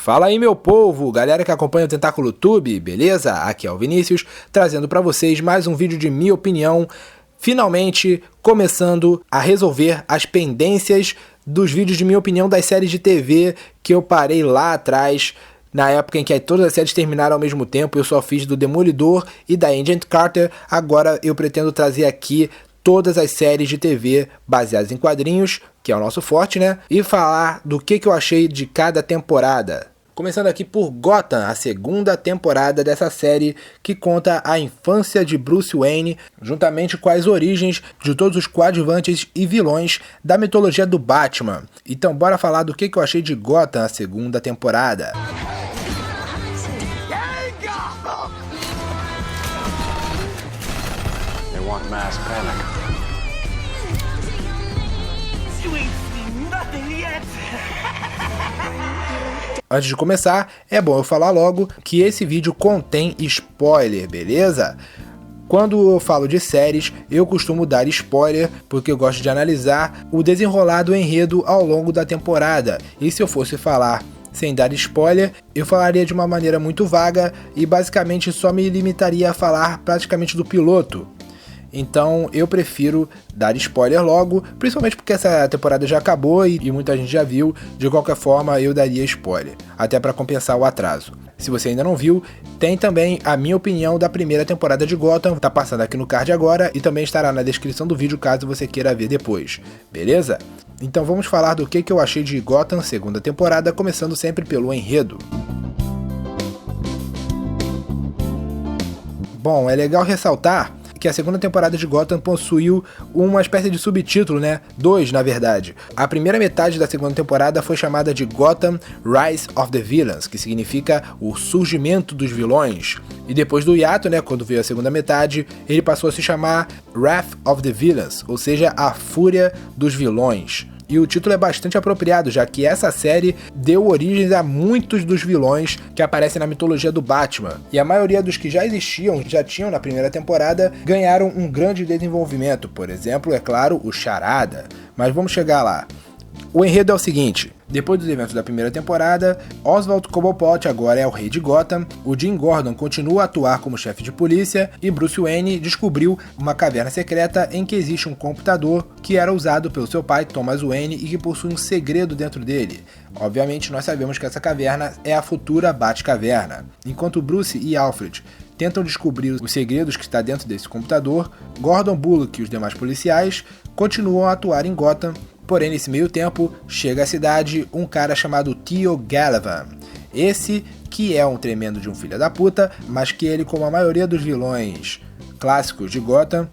Fala aí, meu povo, galera que acompanha o Tentáculo Tube, beleza? Aqui é o Vinícius, trazendo pra vocês mais um vídeo de minha opinião, finalmente começando a resolver as pendências dos vídeos de minha opinião das séries de TV que eu parei lá atrás, na época em que todas as séries terminaram ao mesmo tempo. Eu só fiz do Demolidor e da Agent Carter, agora eu pretendo trazer aqui todas as séries de TV baseadas em quadrinhos, que é o nosso forte, né? E falar do que eu achei de cada temporada. Começando aqui por Gotham, a segunda temporada dessa série que conta a infância de Bruce Wayne, juntamente com as origens de todos os coadjuvantes e vilões da mitologia do Batman. Então bora falar do que eu achei de Gotham, a segunda temporada. They want mass panic. You ain't seen nothing yet. Antes de começar, é bom eu falar logo que esse vídeo contém spoiler, beleza? Quando eu falo de séries, eu costumo dar spoiler porque eu gosto de analisar o desenrolar do enredo ao longo da temporada. E se eu fosse falar sem dar spoiler, eu falaria de uma maneira muito vaga e basicamente só me limitaria a falar praticamente do piloto. Então eu prefiro dar spoiler logo, principalmente porque essa temporada já acabou e muita gente já viu. De qualquer forma eu daria spoiler, até para compensar o atraso. Se você ainda não viu, tem também a minha opinião da primeira temporada de Gotham, tá passando aqui no card agora e também estará na descrição do vídeo caso você queira ver depois, beleza? Então vamos falar do que eu achei de Gotham segunda temporada, começando sempre pelo enredo. Bom, é legal ressaltar que a segunda temporada de Gotham possuiu uma espécie de subtítulo, né? Dois, na verdade. A primeira metade da segunda temporada foi chamada de Gotham Rise of the Villains, que significa o surgimento dos vilões. E depois do hiato, né, quando veio a segunda metade, ele passou a se chamar Wrath of the Villains, ou seja, a fúria dos vilões. E o título é bastante apropriado, já que essa série deu origens a muitos dos vilões que aparecem na mitologia do Batman. E a maioria dos que já existiam, já tinham na primeira temporada, ganharam um grande desenvolvimento. Por exemplo, é claro, o Charada. Mas vamos chegar lá. O enredo é o seguinte: depois dos eventos da primeira temporada, Oswald Cobblepot agora é o rei de Gotham, o Jim Gordon continua a atuar como chefe de polícia e Bruce Wayne descobriu uma caverna secreta em que existe um computador que era usado pelo seu pai, Thomas Wayne, e que possui um segredo dentro dele. Obviamente nós sabemos que essa caverna é a futura Batcaverna. Enquanto Bruce e Alfred tentam descobrir os segredos que está dentro desse computador, Gordon Bullock e os demais policiais continuam a atuar em Gotham. Porém, nesse meio tempo, chega à cidade um cara chamado Theo Galavan. Esse que é um tremendo de um filho da puta, mas que ele, como a maioria dos vilões clássicos de Gotham,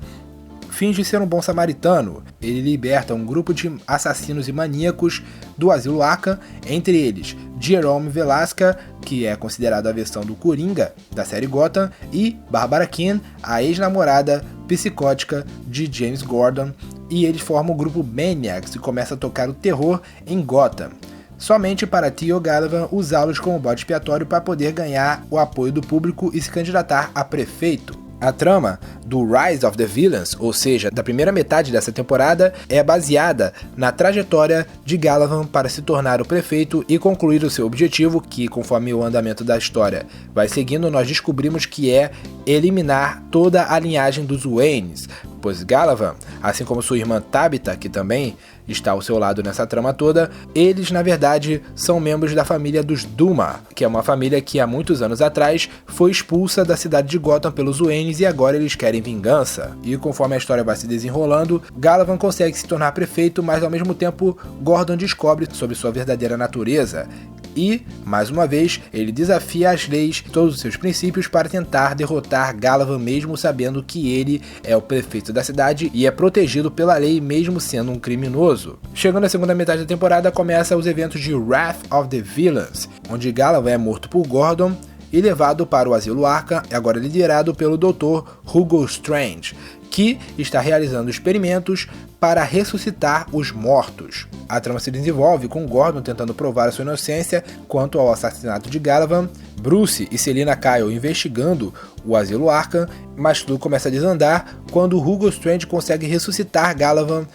finge ser um bom samaritano. Ele liberta um grupo de assassinos e maníacos do Asilo Arkham, entre eles Jerome Velasca, que é considerado a versão do Coringa da série Gotham, e Barbara Kean, a ex-namorada psicótica de James Gordon, e eles formam o grupo Maniacs e começam a tocar o terror em Gotham, somente para Theo Galavan usá-los como bode expiatório para poder ganhar o apoio do público e se candidatar a prefeito. A trama do Rise of the Villains, ou seja, da primeira metade dessa temporada, é baseada na trajetória de Galavan para se tornar o prefeito e concluir o seu objetivo, que conforme o andamento da história vai seguindo, nós descobrimos que é eliminar toda a linhagem dos Waynes, pois Galavan, assim como sua irmã Tabitha, que também está ao seu lado nessa trama toda, eles na verdade são membros da família dos Duma, que é uma família que há muitos anos atrás foi expulsa da cidade de Gotham pelos Waynes e agora eles querem vingança. E conforme a história vai se desenrolando, Galavan consegue se tornar prefeito, mas ao mesmo tempo Gordon descobre sobre sua verdadeira natureza. E, mais uma vez, ele desafia as leis, todos os seus princípios para tentar derrotar Galavan mesmo sabendo que ele é o prefeito da cidade e é protegido pela lei mesmo sendo um criminoso. Chegando à segunda metade da temporada, começa os eventos de Wrath of the Villains, onde Galavan é morto por Gordon e levado para o Asilo Arkham, agora liderado pelo Dr. Hugo Strange, que está realizando experimentos para ressuscitar os mortos. A trama se desenvolve com Gordon tentando provar a sua inocência quanto ao assassinato de Galavan, Bruce e Selina Kyle investigando o Asilo Arkham, mas tudo começa a desandar quando Hugo Strange consegue ressuscitar Galavan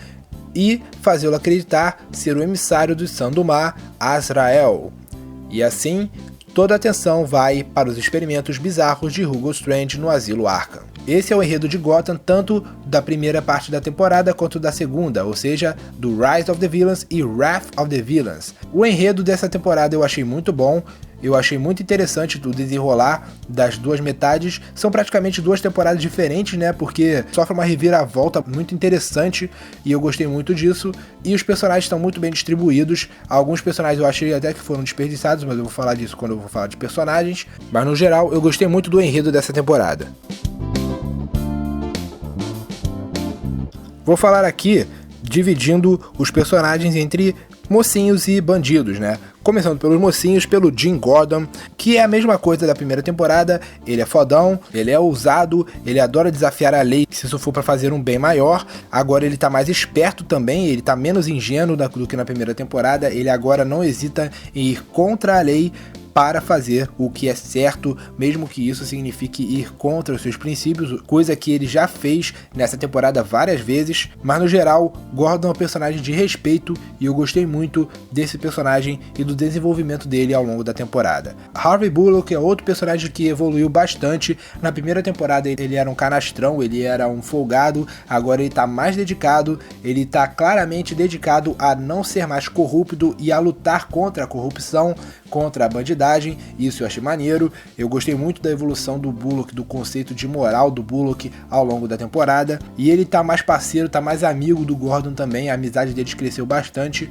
e fazê-lo acreditar ser o emissário do Sam do Mar, Azrael. E assim, toda a atenção vai para os experimentos bizarros de Hugo Strange no Asilo Arkham. Esse é o enredo de Gotham tanto da primeira parte da temporada quanto da segunda, ou seja, do Rise of the Villains e Wrath of the Villains. O enredo dessa temporada eu achei muito bom, eu achei muito interessante o desenrolar das duas metades. São praticamente duas temporadas diferentes, né? Porque sofre uma reviravolta muito interessante e eu gostei muito disso. E os personagens estão muito bem distribuídos. Alguns personagens eu achei até que foram desperdiçados, mas eu vou falar disso quando eu vou falar de personagens. Mas no geral, eu gostei muito do enredo dessa temporada. Vou falar aqui dividindo os personagens entre mocinhos e bandidos, né? Começando pelos mocinhos, pelo Jim Gordon, que é a mesma coisa da primeira temporada. Ele é fodão, ele é ousado, ele adora desafiar a lei se isso for pra fazer um bem maior. Agora ele tá mais esperto também, ele tá menos ingênuo do que na primeira temporada. Ele agora não hesita em ir contra a lei para fazer o que é certo, mesmo que isso signifique ir contra os seus princípios, coisa que ele já fez nessa temporada várias vezes. Mas no geral, Gordon é um personagem de respeito e eu gostei muito desse personagem e do desenvolvimento dele ao longo da temporada. Harvey Bullock é outro personagem que evoluiu bastante. Na primeira temporada ele era um canastrão, ele era um folgado, agora ele tá mais dedicado, ele tá claramente dedicado a não ser mais corrupto e a lutar contra a corrupção, contra a bandidagem. Isso eu achei maneiro. Eu gostei muito da evolução do Bullock, do conceito de moral do Bullock ao longo da temporada. E ele tá mais parceiro, tá mais amigo do Gordon também. A amizade deles cresceu bastante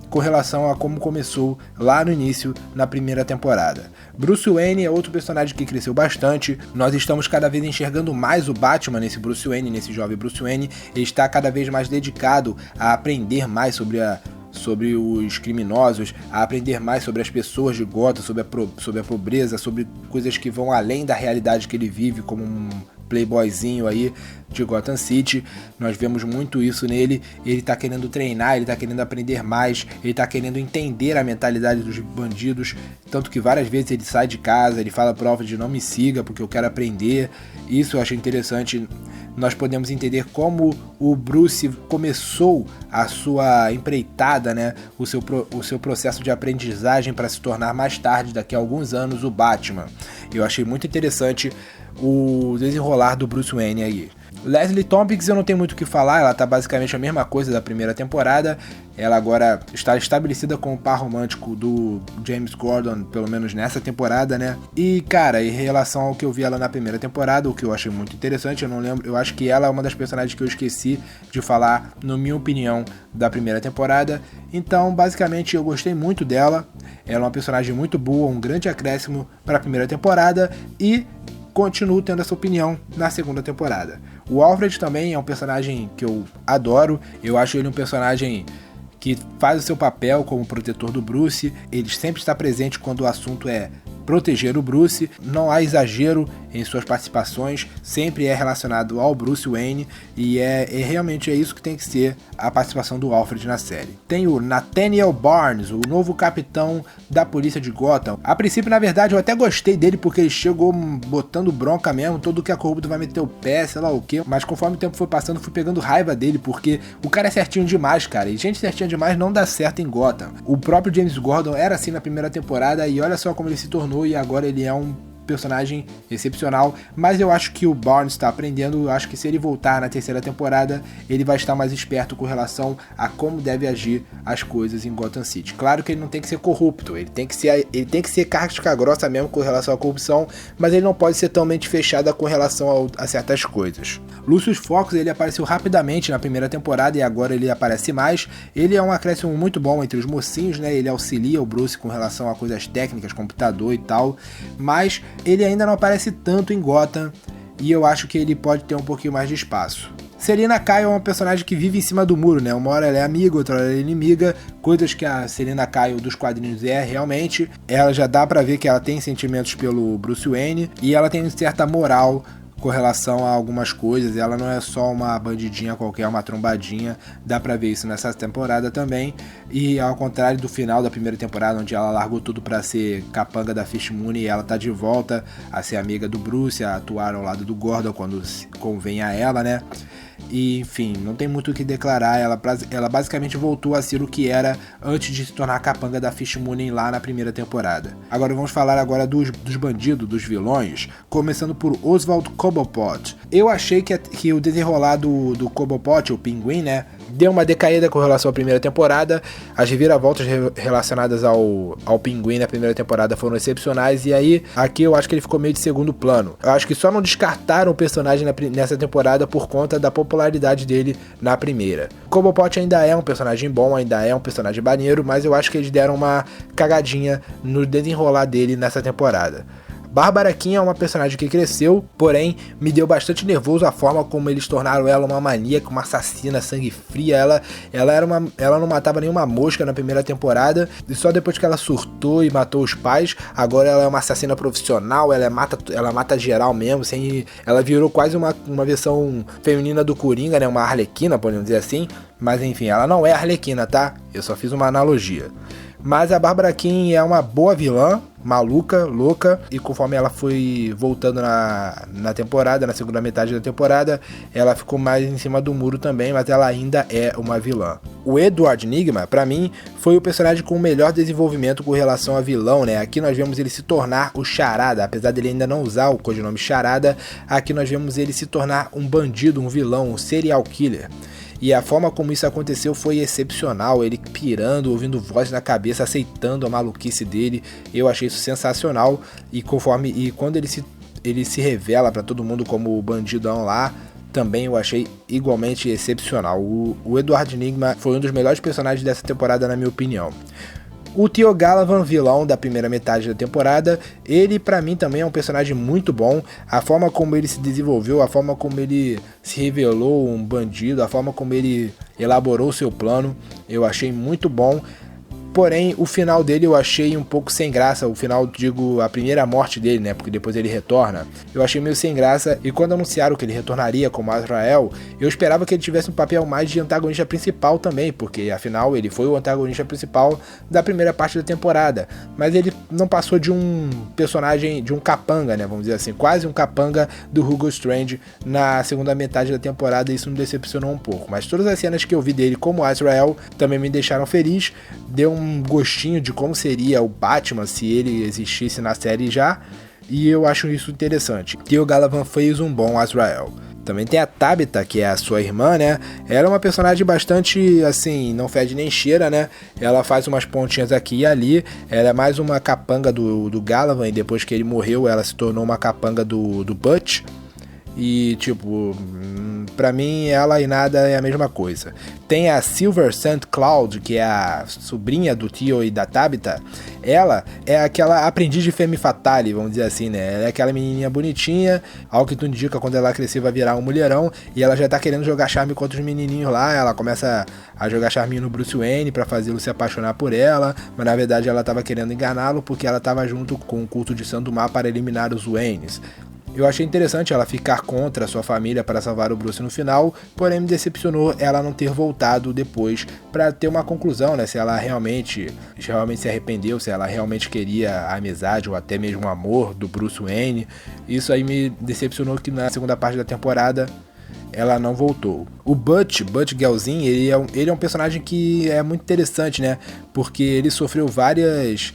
com relação a como começou lá no início, na primeira temporada. Bruce Wayne é outro personagem que cresceu bastante. Nós estamos cada vez enxergando mais o Batman nesse Bruce Wayne, nesse jovem Bruce Wayne. Ele está cada vez mais dedicado a aprender mais sobre os criminosos, a aprender mais sobre as pessoas de Gotham, sobre a pobreza, sobre coisas que vão além da realidade que ele vive como um playboyzinho aí de Gotham City. Nós vemos muito isso nele. Ele tá querendo treinar, ele tá querendo aprender mais, ele tá querendo entender a mentalidade dos bandidos, tanto que várias vezes ele sai de casa, ele fala pro Alfred: não me siga porque eu quero aprender. Isso eu achei interessante. Nós podemos entender como o Bruce começou a sua empreitada, né? O seu processo de aprendizagem para se tornar mais tarde, daqui a alguns anos, o Batman. Eu achei muito interessante o desenrolar do Bruce Wayne aí. Leslie Tompkins eu não tenho muito o que falar, ela tá basicamente a mesma coisa da primeira temporada. Ela agora está estabelecida como par romântico do James Gordon, pelo menos nessa temporada, né? E, cara, em relação ao que eu vi ela na primeira temporada, o que eu achei muito interessante, eu não lembro, eu acho que ela é uma das personagens que eu esqueci de falar, na minha opinião, da primeira temporada. Então, basicamente, eu gostei muito dela. Ela é uma personagem muito boa, um grande acréscimo para a primeira temporada e continuo tendo essa opinião na segunda temporada. O Alfred também é um personagem que eu adoro. Eu acho ele um personagem que faz o seu papel como protetor do Bruce. Ele sempre está presente quando o assunto é proteger o Bruce, não há exagero em suas participações, sempre é relacionado ao Bruce Wayne e realmente é isso que tem que ser a participação do Alfred na série. Tem o Nathaniel Barnes, o novo capitão da polícia de Gotham. A princípio, na verdade, eu até gostei dele porque ele chegou botando bronca mesmo, todo que a corrupto vai meter o pé, sei lá o que, mas conforme o tempo foi passando, fui pegando raiva dele porque o cara é certinho demais, cara, e gente certinha demais não dá certo em Gotham. O próprio James Gordon era assim na primeira temporada e olha só como ele se tornou e agora ele é um personagem excepcional, mas eu acho que o Barnes está aprendendo. Eu acho que se ele voltar na terceira temporada, ele vai estar mais esperto com relação a como deve agir as coisas em Gotham City. Claro que ele não tem que ser corrupto, ele tem que ser casca grossa mesmo com relação à corrupção, mas ele não pode ser tão mente fechada com relação a certas coisas. Lucius Fox, ele apareceu rapidamente na primeira temporada e agora ele aparece mais. Ele é um acréscimo muito bom entre os mocinhos, né? Ele auxilia o Bruce com relação a coisas técnicas, computador e tal, mas ele ainda não aparece tanto em Gotham e eu acho que ele pode ter um pouquinho mais de espaço. Selina Kyle é uma personagem que vive em cima do muro, né? Uma hora ela é amiga, outra hora ela é inimiga, coisas que a Selina Kyle dos quadrinhos é realmente. Ela já dá pra ver que ela tem sentimentos pelo Bruce Wayne e ela tem certa moral com relação a algumas coisas. Ela não é só uma bandidinha qualquer, uma trombadinha, dá pra ver isso nessa temporada também. E ao contrário do final da primeira temporada, onde ela largou tudo pra ser capanga da Fish Moon, e ela tá de volta a ser amiga do Bruce, a atuar ao lado do Gordon quando convém a ela, né? E, enfim, não tem muito o que declarar. Ela basicamente voltou a ser o que era antes de se tornar a capanga da Fish Moonen lá na primeira temporada. Agora vamos falar agora dos bandidos, dos vilões, começando por Oswald Cobblepot. Eu achei que o desenrolar do Cobblepot, o Pinguim, né, deu uma decaída com relação à primeira temporada. As reviravoltas relacionadas ao Pinguim na primeira temporada foram excepcionais, e aí aqui eu acho que ele ficou meio de segundo plano. Eu acho que só não descartaram o personagem nessa temporada por conta da popularidade dele na primeira. Cobblepot ainda é um personagem bom, ainda é um personagem maneiro, mas eu acho que eles deram uma cagadinha no desenrolar dele nessa temporada. Bárbara Kean é uma personagem que cresceu, porém me deu bastante nervoso a forma como eles tornaram ela uma maníaca, uma assassina, sangue fria. Ela não matava nenhuma mosca na primeira temporada, e só depois que ela surtou e matou os pais, agora ela é uma assassina profissional, ela mata geral mesmo, ela virou quase uma versão feminina do Coringa, né, uma arlequina, podemos dizer assim, mas enfim, ela não é arlequina, tá? Eu só fiz uma analogia. Mas a Bárbara Kean é uma boa vilã, maluca, louca, e conforme ela foi voltando na temporada, na segunda metade da temporada, ela ficou mais em cima do muro também, mas ela ainda é uma vilã. O Edward Nygma, pra mim, foi o personagem com o melhor desenvolvimento com relação a vilão, né? Aqui nós vemos ele se tornar o Charada, apesar dele ainda não usar o codinome Charada, aqui nós vemos ele se tornar um bandido, um vilão, um serial killer. E a forma como isso aconteceu foi excepcional, ele pirando, ouvindo voz na cabeça, aceitando a maluquice dele. Eu achei isso sensacional, e quando ele se revela pra todo mundo como o bandidão lá, também eu achei igualmente excepcional. O Edward Nygma foi um dos melhores personagens dessa temporada, na minha opinião. O Theo Galavan, vilão da primeira metade da temporada, ele pra mim também é um personagem muito bom. A forma como ele se desenvolveu, a forma como ele se revelou um bandido, a forma como ele elaborou seu plano, eu achei muito bom. Porém, o final dele eu achei um pouco sem graça. O final, digo, a primeira morte dele, né? Porque depois ele retorna. Eu achei meio sem graça. E quando anunciaram que ele retornaria como Azrael, eu esperava que ele tivesse um papel mais de antagonista principal também. Porque, afinal, ele foi o antagonista principal da primeira parte da temporada. Mas ele não passou de um personagem, de um capanga, né? Vamos dizer assim, quase um capanga do Hugo Strange na segunda metade da temporada. E isso me decepcionou um pouco. Mas todas as cenas que eu vi dele como Azrael também me deixaram feliz. Deu um gostinho de como seria o Batman se ele existisse na série já, e eu acho isso interessante. Theo Galavan fez um bom Azrael. Também tem a Tabitha, que é a sua irmã, né? Ela é uma personagem bastante, assim, não fede nem cheira, né? Ela faz umas pontinhas aqui e ali. Ela é mais uma capanga do Galavan, e depois que ele morreu, ela se tornou uma capanga do Butch. E, tipo, pra mim ela e nada é a mesma coisa. Tem a Silver St. Cloud, que é a sobrinha do Theo e da Tabitha. Ela é aquela aprendiz de Femme Fatale, vamos dizer assim, né? Ela é aquela menininha bonitinha, ao que tudo indica, quando ela crescer vai virar um mulherão. E ela já tá querendo jogar charme contra os menininhos lá. Ela começa a jogar charminho no Bruce Wayne pra fazê-lo se apaixonar por ela. Mas na verdade ela tava querendo enganá-lo, porque ela tava junto com o culto de Santo Mar para eliminar os Waynes. Eu achei interessante ela ficar contra a sua família para salvar o Bruce no final, porém me decepcionou ela não ter voltado depois para ter uma conclusão, né? Se ela realmente se arrependeu, se ela realmente queria a amizade ou até mesmo o amor do Bruce Wayne. Isso aí me decepcionou, que na segunda parte da temporada ela não voltou. O Butch Gelsin, ele é um personagem que é muito interessante, né? Porque ele sofreu vários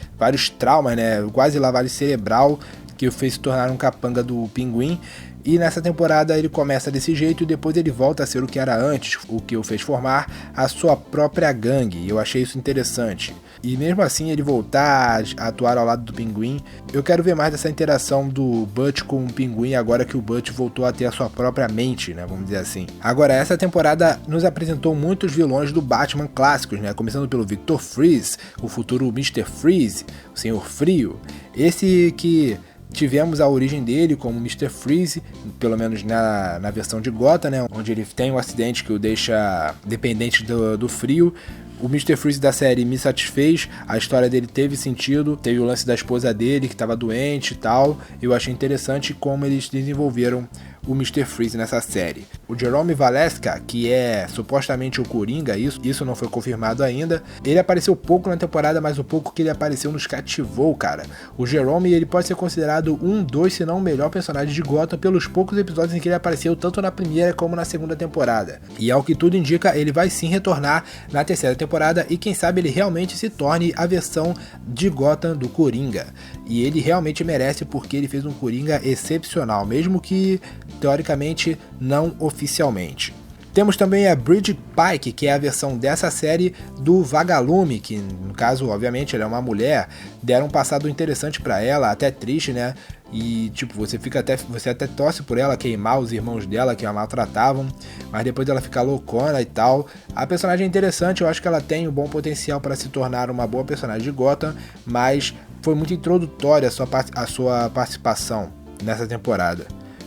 traumas, né? Quase lavagem cerebral, que o fez se tornar um capanga do Pinguim. E nessa temporada ele começa desse jeito e depois ele volta a ser o que era antes, o que o fez formar a sua própria gangue. Eu achei isso interessante. E mesmo assim ele voltar a atuar ao lado do Pinguim, eu quero ver mais dessa interação do Butch com o Pinguim agora que o Butch voltou a ter a sua própria mente, né, vamos dizer assim. Agora, essa temporada nos apresentou muitos vilões do Batman clássicos, né, começando pelo Victor Freeze, o futuro Mr. Freeze, o Senhor Frio. Esse que tivemos a origem dele como Mr. Freeze, pelo menos na versão de Gotham, né, onde ele tem um acidente que o deixa dependente do frio. O Mr. Freeze da série me satisfez, a história dele teve sentido, teve o lance da esposa dele que estava doente e tal. Eu achei interessante como eles desenvolveram o Mr. Freeze nessa série. O Jerome Valeska, que é supostamente o Coringa, isso não foi confirmado ainda, ele apareceu pouco na temporada, mas o pouco que ele apareceu nos cativou, cara. O Jerome, ele pode ser considerado um dos, se não o melhor personagem de Gotham pelos poucos episódios em que ele apareceu tanto na primeira como na segunda temporada. E ao que tudo indica, ele vai sim retornar na terceira temporada e quem sabe ele realmente se torne a versão de Gotham do Coringa. E ele realmente merece porque ele fez um Coringa excepcional, mesmo que teoricamente não oficialmente. Temos também a Bridget Pike, que é a versão dessa série do Vagalume, que no caso, obviamente, ela é uma mulher, deram um passado interessante pra ela, até triste, né? E tipo, você até torce por ela queimar os irmãos dela que a maltratavam, mas depois ela fica loucona e tal. A personagem é interessante, eu acho que ela tem um bom potencial para se tornar uma boa personagem de Gotham, mas foi muito introdutória a sua participação nessa temporada.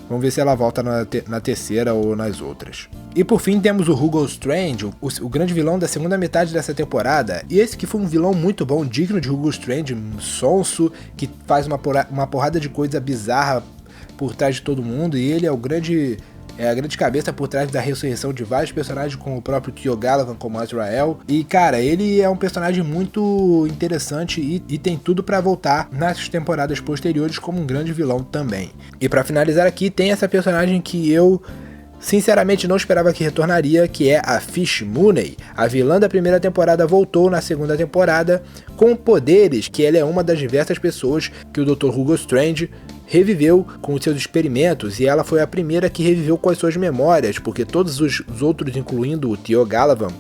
Vamos ver se ela volta na terceira ou nas outras. E por fim temos o Hugo Strange, o grande vilão da segunda metade dessa temporada. E esse que foi um vilão muito bom, digno de Hugo Strange, um sonso, que faz uma porrada de coisa bizarra por trás de todo mundo. E ele é a grande cabeça por trás da ressurreição de vários personagens, como o próprio Theo Galavan, como Azrael. E cara, ele é um personagem muito interessante e tem tudo pra voltar nas temporadas posteriores como um grande vilão também. E pra finalizar aqui, tem essa personagem que eu sinceramente não esperava que retornaria, que é a Fish Mooney. A vilã da primeira temporada voltou na segunda temporada com poderes, que ela é uma das diversas pessoas que o Dr. Hugo Strange reviveu com os seus experimentos, e ela foi a primeira que reviveu com as suas memórias, porque todos os outros, incluindo o Theo Galavan,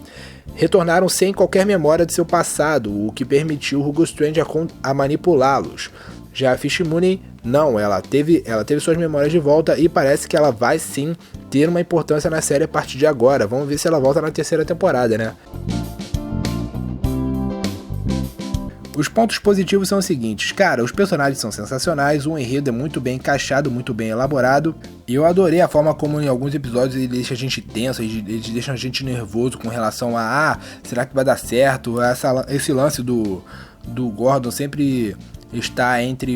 retornaram sem qualquer memória de seu passado, o que permitiu Hugo Strange a manipulá-los. Já a Fish Mooney, não, ela teve suas memórias de volta e parece que ela vai sim ter uma importância na série a partir de agora. Vamos ver se ela volta na terceira temporada, né? Os pontos positivos são os seguintes, cara, os personagens são sensacionais, o enredo é muito bem encaixado, muito bem elaborado, e eu adorei a forma como em alguns episódios ele deixa a gente tenso, eles deixam a gente nervoso com relação a, será que vai dar certo, esse lance do Gordon sempre está entre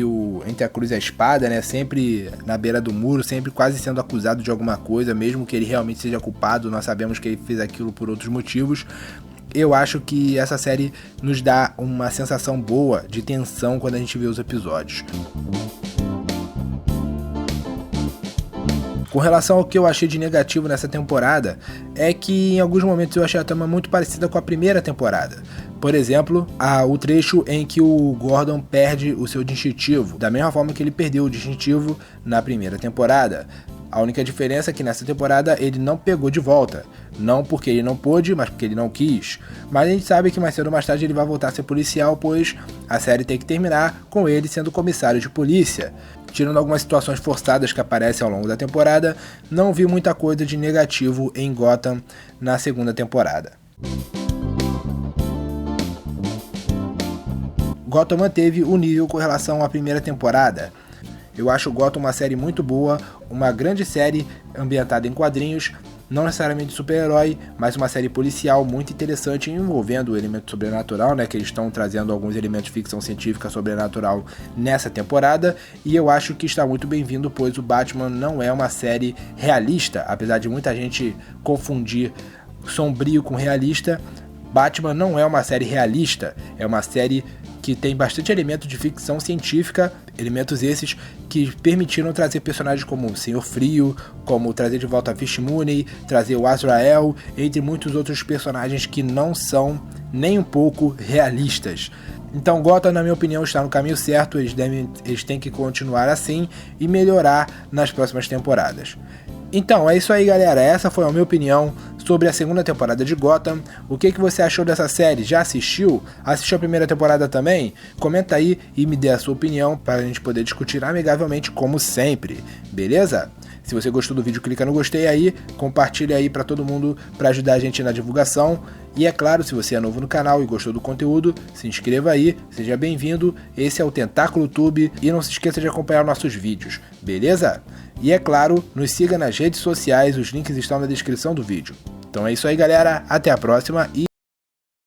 a cruz e a espada, né, sempre na beira do muro, sempre quase sendo acusado de alguma coisa, mesmo que ele realmente seja culpado, nós sabemos que ele fez aquilo por outros motivos. Eu acho que essa série nos dá uma sensação boa de tensão quando a gente vê os episódios. Com relação ao que eu achei de negativo nessa temporada, é que em alguns momentos eu achei a trama muito parecida com a primeira temporada. Por exemplo, o trecho em que o Gordon perde o seu distintivo, da mesma forma que ele perdeu o distintivo na primeira temporada. A única diferença é que nessa temporada ele não pegou de volta. Não porque ele não pôde, mas porque ele não quis. Mas a gente sabe que mais cedo ou mais tarde ele vai voltar a ser policial, pois a série tem que terminar com ele sendo comissário de polícia. Tirando algumas situações forçadas que aparecem ao longo da temporada, não vi muita coisa de negativo em Gotham na segunda temporada. Gotham manteve o nível com relação à primeira temporada. Eu acho Gotham uma série muito boa, uma grande série ambientada em quadrinhos, não necessariamente super-herói, mas uma série policial muito interessante envolvendo o elemento sobrenatural, né, que eles estão trazendo alguns elementos de ficção científica sobrenatural nessa temporada, e eu acho que está muito bem-vindo, pois o Batman não é uma série realista, apesar de muita gente confundir sombrio com realista. Batman não é uma série realista, é uma série que tem bastante elemento de ficção científica, elementos esses que permitiram trazer personagens como o Senhor Frio, como trazer de volta a Fish Mooney, trazer o Azrael, entre muitos outros personagens que não são nem um pouco realistas. Então Gotham, na minha opinião, está no caminho certo, eles têm que continuar assim e melhorar nas próximas temporadas. Então, é isso aí, galera, essa foi a minha opinião sobre a segunda temporada de Gotham. O que você achou dessa série? Já assistiu? Assistiu a primeira temporada também? Comenta aí e me dê a sua opinião para a gente poder discutir amigavelmente como sempre, beleza? Se você gostou do vídeo, clica no gostei aí, compartilha aí para todo mundo para ajudar a gente na divulgação. E é claro, se você é novo no canal e gostou do conteúdo, se inscreva aí, seja bem-vindo. Esse é o Tentáculo Tube e não se esqueça de acompanhar nossos vídeos, beleza? E é claro, nos siga nas redes sociais, os links estão na descrição do vídeo. Então é isso aí, galera, até a próxima e